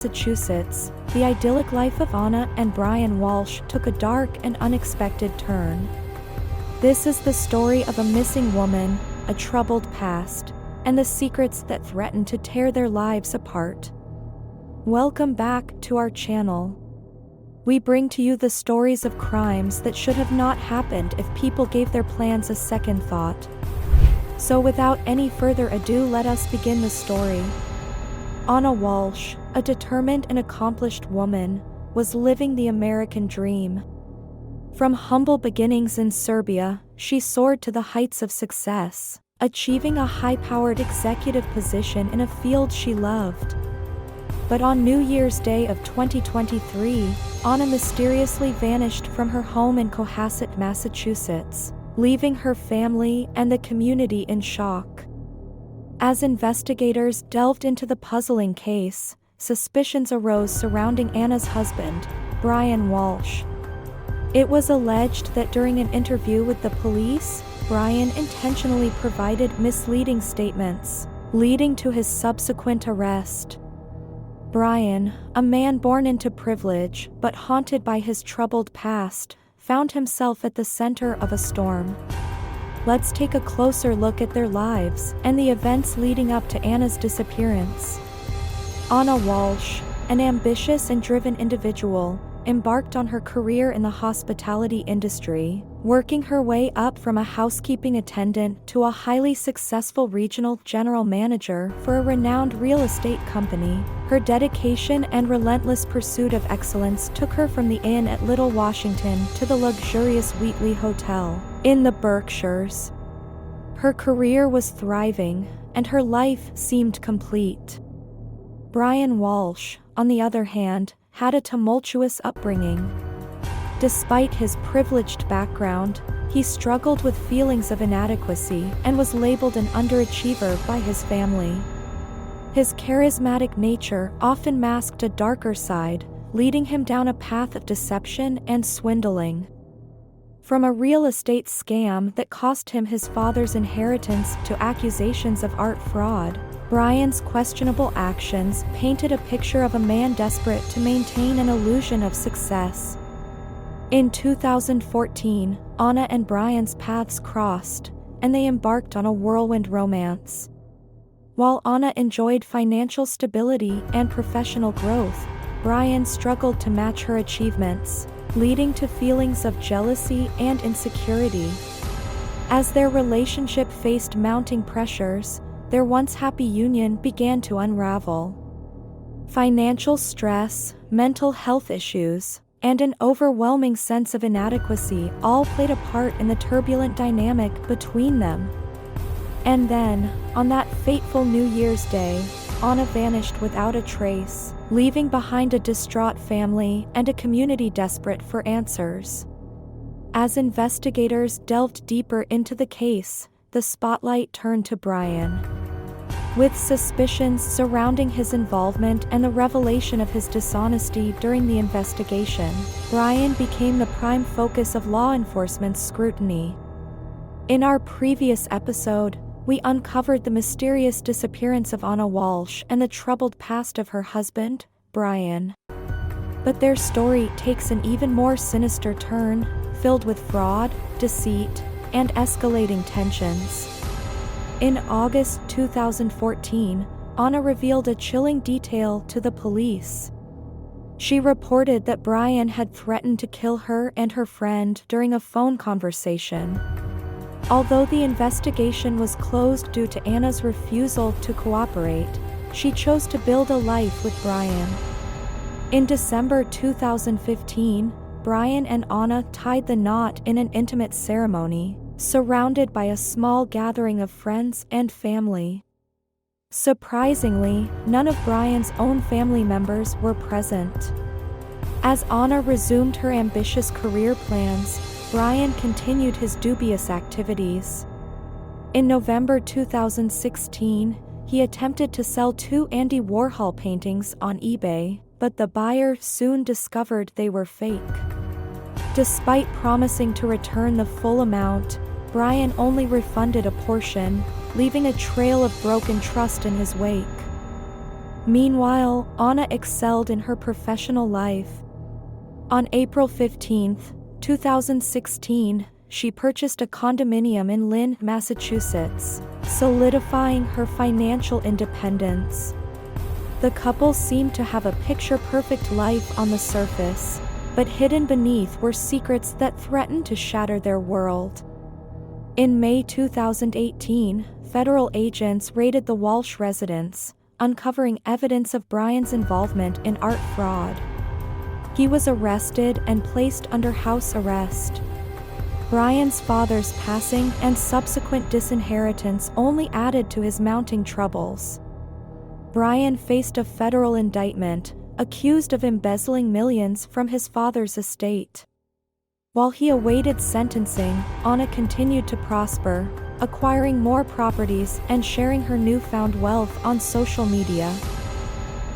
Massachusetts, the idyllic life of Anna and Brian Walshe took a dark and unexpected turn. This is the story of a missing woman, a troubled past, and the secrets that threaten to tear their lives apart. Welcome back to our channel. We bring to you the stories of crimes that should have not happened if people gave their plans a second thought. So without any further ado, let us begin the story. Anna Walshe, a determined and accomplished woman, was living the American dream. From humble beginnings in Serbia, she soared to the heights of success, achieving a high-powered executive position in a field she loved. But on New Year's Day of 2023, Anna mysteriously vanished from her home in Cohasset, Massachusetts, leaving her family and the community in shock. As investigators delved into the puzzling case, suspicions arose surrounding Anna's husband, Brian Walshe. It was alleged that during an interview with the police, Brian intentionally provided misleading statements, leading to his subsequent arrest. Brian, a man born into privilege but haunted by his troubled past, found himself at the center of a storm. Let's take a closer look at their lives and the events leading up to Anna's disappearance. Anna Walshe, an ambitious and driven individual, embarked on her career in the hospitality industry, working her way up from a housekeeping attendant to a highly successful regional general manager for a renowned real estate company. Her dedication and relentless pursuit of excellence took her from the inn at Little Washington to the luxurious Wheatley Hotel in the Berkshires. Her career was thriving, and her life seemed complete. Brian Walshe, on the other hand, had a tumultuous upbringing. Despite his privileged background, he struggled with feelings of inadequacy and was labeled an underachiever by his family. His charismatic nature often masked a darker side, leading him down a path of deception and swindling. From a real estate scam that cost him his father's inheritance to accusations of art fraud, Brian's questionable actions painted a picture of a man desperate to maintain an illusion of success. In 2014, Anna and Brian's paths crossed, and they embarked on a whirlwind romance. While Anna enjoyed financial stability and professional growth, Brian struggled to match her achievements, leading to feelings of jealousy and insecurity. As their relationship faced mounting pressures, their once happy union began to unravel. Financial stress, mental health issues, and an overwhelming sense of inadequacy all played a part in the turbulent dynamic between them. And then, on that fateful New Year's Day, Anna vanished without a trace, leaving behind a distraught family and a community desperate for answers. As investigators delved deeper into the case, the spotlight turned to Brian. With suspicions surrounding his involvement and the revelation of his dishonesty during the investigation, Brian became the prime focus of law enforcement's scrutiny. In our previous episode, we uncovered the mysterious disappearance of Anna Walshe and the troubled past of her husband, Brian. But their story takes an even more sinister turn, filled with fraud, deceit, and escalating tensions. In August 2014, Anna revealed a chilling detail to the police. She reported that Brian had threatened to kill her and her friend during a phone conversation. Although the investigation was closed due to Anna's refusal to cooperate, she chose to build a life with Brian. In December 2015, Brian and Anna tied the knot in an intimate ceremony, surrounded by a small gathering of friends and family. Surprisingly, none of Brian's own family members were present. As Anna resumed her ambitious career plans, Brian continued his dubious activities. In November 2016, he attempted to sell 2 Andy Warhol paintings on eBay, but the buyer soon discovered they were fake. Despite promising to return the full amount, Brian only refunded a portion, leaving a trail of broken trust in his wake. Meanwhile, Anna excelled in her professional life. On April 15, 2016, she purchased a condominium in Lynn, Massachusetts, solidifying her financial independence. The couple seemed to have a picture-perfect life on the surface, but hidden beneath were secrets that threatened to shatter their world. In May 2018, federal agents raided the Walshe residence, uncovering evidence of Brian's involvement in art fraud. He was arrested and placed under house arrest. Brian's father's passing and subsequent disinheritance only added to his mounting troubles. Brian faced a federal indictment, accused of embezzling millions from his father's estate. While he awaited sentencing, Anna continued to prosper, acquiring more properties and sharing her newfound wealth on social media.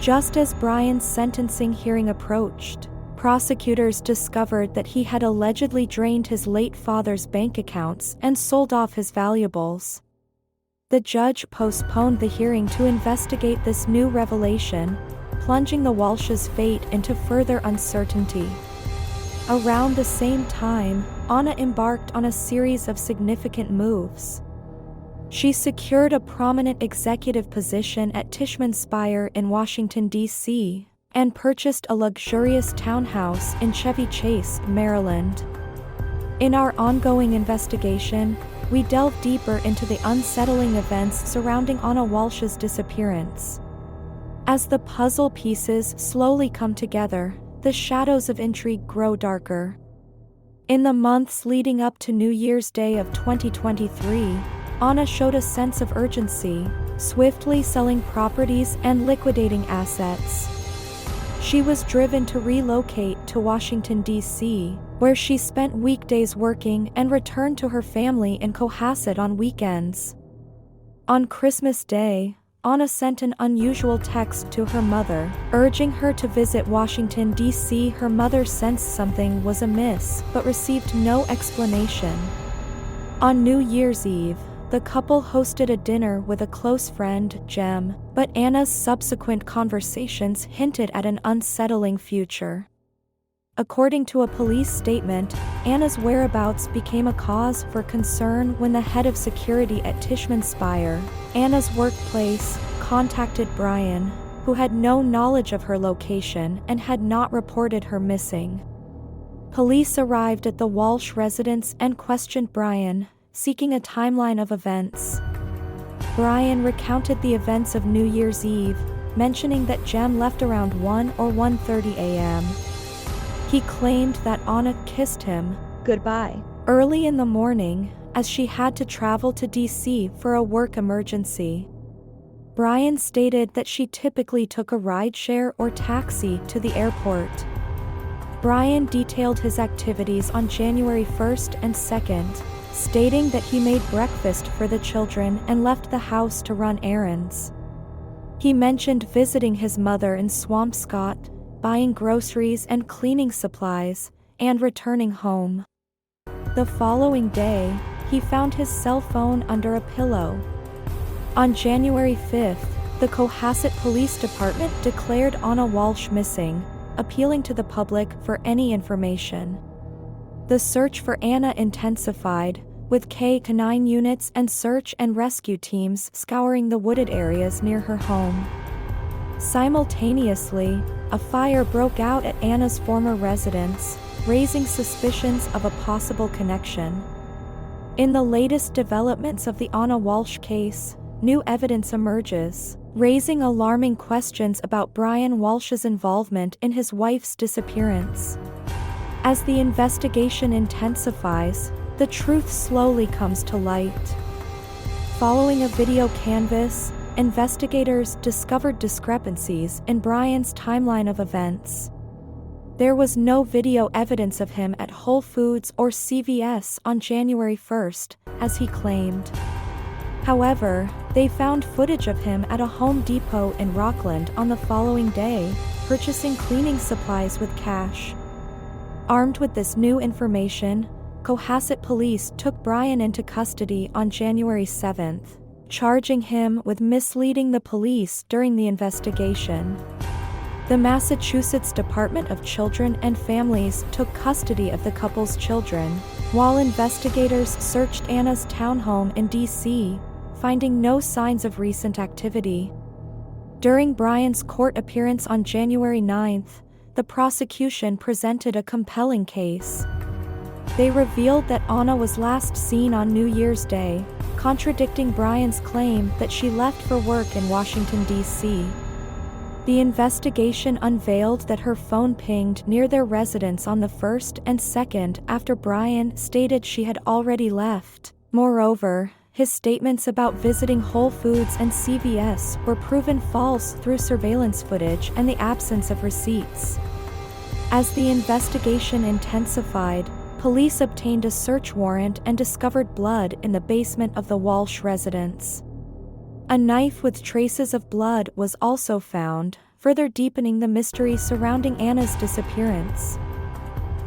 Just as Brian's sentencing hearing approached, prosecutors discovered that he had allegedly drained his late father's bank accounts and sold off his valuables. The judge postponed the hearing to investigate this new revelation, plunging the Walshes' fate into further uncertainty. Around the same time, Anna embarked on a series of significant moves. She secured a prominent executive position at Tishman Speyer in Washington, D.C., and purchased a luxurious townhouse in Chevy Chase, Maryland. In our ongoing investigation, we delve deeper into the unsettling events surrounding Anna Walshe's disappearance. As the puzzle pieces slowly come together, the shadows of intrigue grow darker. In the months leading up to New Year's Day of 2023, Anna showed a sense of urgency, swiftly selling properties and liquidating assets. She was driven to relocate to Washington, D.C., where she spent weekdays working and returned to her family in Cohasset on weekends. On Christmas Day, Anna sent an unusual text to her mother, urging her to visit Washington, D.C. Her mother sensed something was amiss, but received no explanation. On New Year's Eve, the couple hosted a dinner with a close friend, Jem, but Anna's subsequent conversations hinted at an unsettling future. According to a police statement, Anna's whereabouts became a cause for concern when the head of security at Tishman Speyer, Anna's workplace, contacted Brian, who had no knowledge of her location and had not reported her missing. Police arrived at the Walshe residence and questioned Brian, seeking a timeline of events. Brian recounted the events of New Year's Eve, mentioning that Jem left around 1 or 1:30 a.m. He claimed that Anna kissed him goodbye early in the morning, as she had to travel to D.C. for a work emergency. Brian stated that she typically took a rideshare or taxi to the airport. Brian detailed his activities on January 1st and 2nd, stating that he made breakfast for the children and left the house to run errands. He mentioned visiting his mother in Swampscott, buying groceries and cleaning supplies, and returning home. The following day, he found his cell phone under a pillow. On January 5th, the Cohasset Police Department declared Anna Walshe missing, appealing to the public for any information. The search for Anna intensified, with K-9 units and search and rescue teams scouring the wooded areas near her home. Simultaneously, a fire broke out at Anna's former residence, raising suspicions of a possible connection. In the latest developments of the Anna Walshe case, new evidence emerges, raising alarming questions about Brian Walshe's involvement in his wife's disappearance. As the investigation intensifies, the truth slowly comes to light. Following a video canvass, investigators discovered discrepancies in Brian's timeline of events. There was no video evidence of him at Whole Foods or CVS on January 1st, as he claimed. However, they found footage of him at a Home Depot in Rockland on the following day, purchasing cleaning supplies with cash. Armed with this new information, Cohasset police took Brian into custody on January 7th. charging him with misleading the police during the investigation. The Massachusetts Department of Children and Families took custody of the couple's children, while investigators searched Anna's townhome in D.C., finding no signs of recent activity. During Brian's court appearance on January 9th, the prosecution presented a compelling case. They revealed that Anna was last seen on New Year's Day, contradicting Brian's claim that she left for work in Washington, D.C. The investigation unveiled that her phone pinged near their residence on the 1st and 2nd after Brian stated she had already left. Moreover, his statements about visiting Whole Foods and CVS were proven false through surveillance footage and the absence of receipts. As the investigation intensified, police obtained a search warrant and discovered blood in the basement of the Walshe residence. A knife with traces of blood was also found, further deepening the mystery surrounding Anna's disappearance.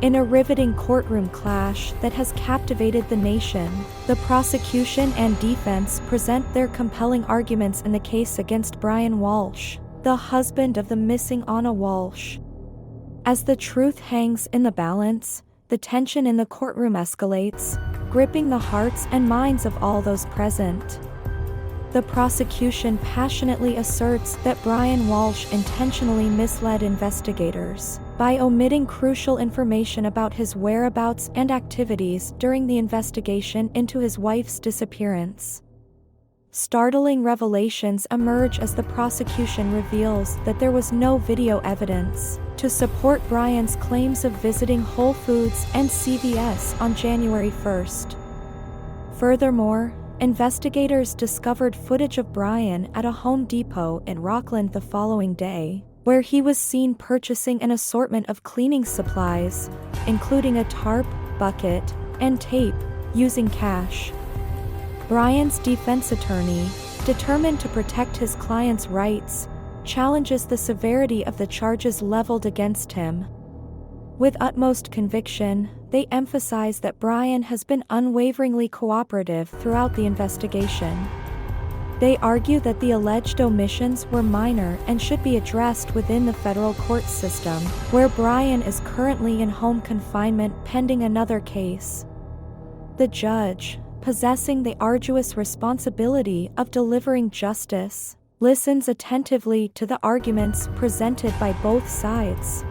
In a riveting courtroom clash that has captivated the nation, the prosecution and defense present their compelling arguments in the case against Brian Walshe, the husband of the missing Anna Walshe. As the truth hangs in the balance, the tension in the courtroom escalates, gripping the hearts and minds of all those present. The prosecution passionately asserts that Brian Walshe intentionally misled investigators by omitting crucial information about his whereabouts and activities during the investigation into his wife's disappearance. Startling revelations emerge as the prosecution reveals that there was no video evidence to support Brian's claims of visiting Whole Foods and CVS on January 1st. Furthermore, investigators discovered footage of Brian at a Home Depot in Rockland the following day, where he was seen purchasing an assortment of cleaning supplies, including a tarp, bucket, and tape, using cash. Brian's defense attorney, determined to protect his client's rights, challenges the severity of the charges leveled against him. With utmost conviction, they emphasize that Brian has been unwaveringly cooperative throughout the investigation. They argue that the alleged omissions were minor and should be addressed within the federal court system, where Brian is currently in home confinement pending another case. The judge, possessing the arduous responsibility of delivering justice, listens attentively to the arguments presented by both sides.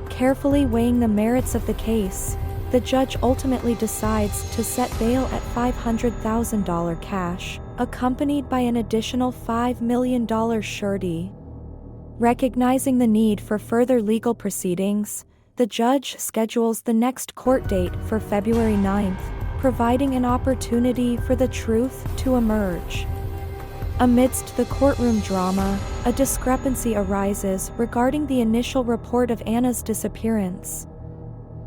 Carefully weighing the merits of the case, the judge ultimately decides to set bail at $500,000 cash, accompanied by an additional $5 million surety. Recognizing the need for further legal proceedings, the judge schedules the next court date for February 9th, providing an opportunity for the truth to emerge. Amidst the courtroom drama, a discrepancy arises regarding the initial report of Anna's disappearance.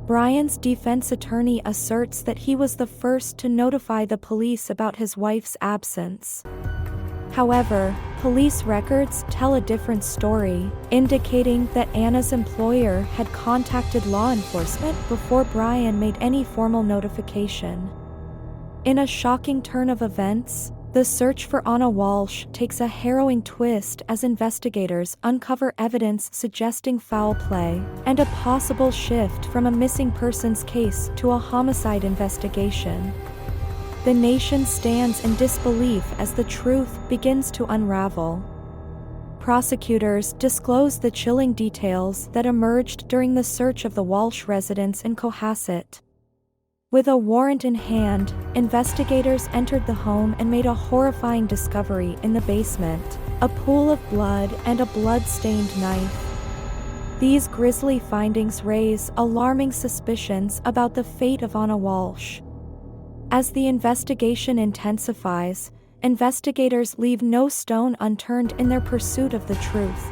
Brian's defense attorney asserts that he was the first to notify the police about his wife's absence. However, police records tell a different story, indicating that Anna's employer had contacted law enforcement before Brian made any formal notification. In a shocking turn of events, the search for Anna Walshe takes a harrowing twist as investigators uncover evidence suggesting foul play and a possible shift from a missing persons case to a homicide investigation. The nation stands in disbelief as the truth begins to unravel. Prosecutors disclose the chilling details that emerged during the search of the Walshe residence in Cohasset. With a warrant in hand, investigators entered the home and made a horrifying discovery in the basement: a pool of blood and a blood-stained knife. These grisly findings raise alarming suspicions about the fate of Anna Walshe. As the investigation intensifies, investigators leave no stone unturned in their pursuit of the truth.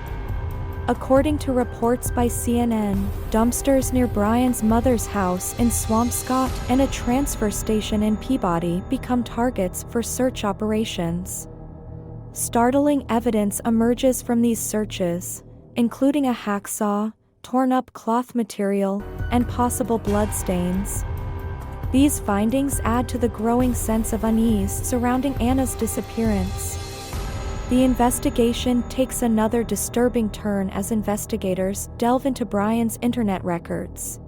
According to reports by CNN, dumpsters near Brian's mother's house in Swampscott and a transfer station in Peabody become targets for search operations. Startling evidence emerges from these searches, including a hacksaw, torn-up cloth material, and possible bloodstains. These findings add to the growing sense of unease surrounding Anna's disappearance. The investigation takes another disturbing turn as investigators delve into Brian's internet records.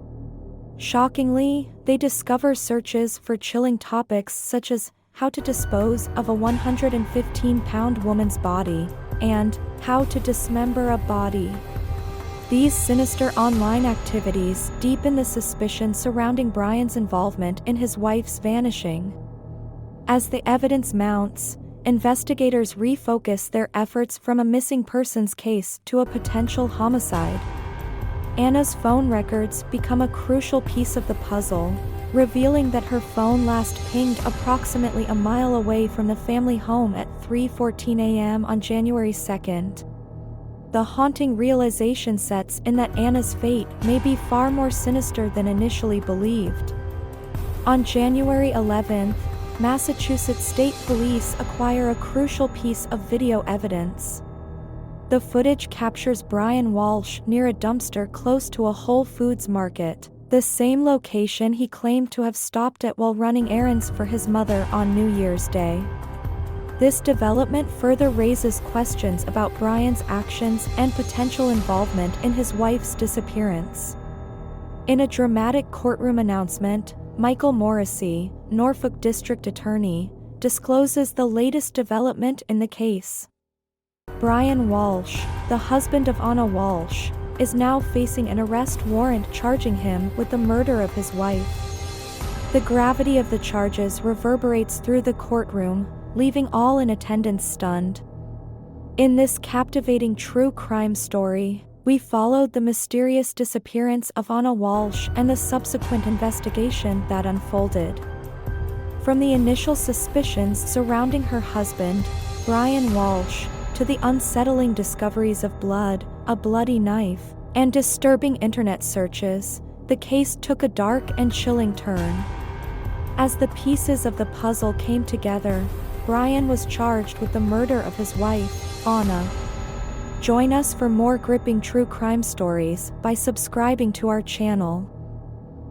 Shockingly, they discover searches for chilling topics such as how to dispose of a 115-pound woman's body and how to dismember a body. These sinister online activities deepen the suspicion surrounding Brian's involvement in his wife's vanishing. As the evidence mounts, investigators refocus their efforts from a missing persons case to a potential homicide. Anna's phone records become a crucial piece of the puzzle, revealing that her phone last pinged approximately a mile away from the family home at 3:14 a.m. on January 2nd. The haunting realization sets in that Anna's fate may be far more sinister than initially believed. On January 11th, Massachusetts State Police acquire a crucial piece of video evidence. The footage captures Brian Walshe near a dumpster close to a Whole Foods market, the same location he claimed to have stopped at while running errands for his mother on New Year's Day. This development further raises questions about Brian's actions and potential involvement in his wife's disappearance. In a dramatic courtroom announcement, Michael Morrissey, Norfolk District Attorney, discloses the latest development in the case. Brian Walshe, the husband of Anna Walshe, is now facing an arrest warrant charging him with the murder of his wife. The gravity of the charges reverberates through the courtroom, leaving all in attendance stunned. In this captivating true crime story, we followed the mysterious disappearance of Anna Walshe and the subsequent investigation that unfolded. From the initial suspicions surrounding her husband, Brian Walshe, to the unsettling discoveries of blood, a bloody knife, and disturbing internet searches, the case took a dark and chilling turn. As the pieces of the puzzle came together, Brian was charged with the murder of his wife, Anna. Join us for more gripping true crime stories by subscribing to our channel.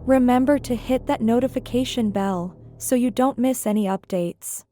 Remember to hit that notification bell so you don't miss any updates.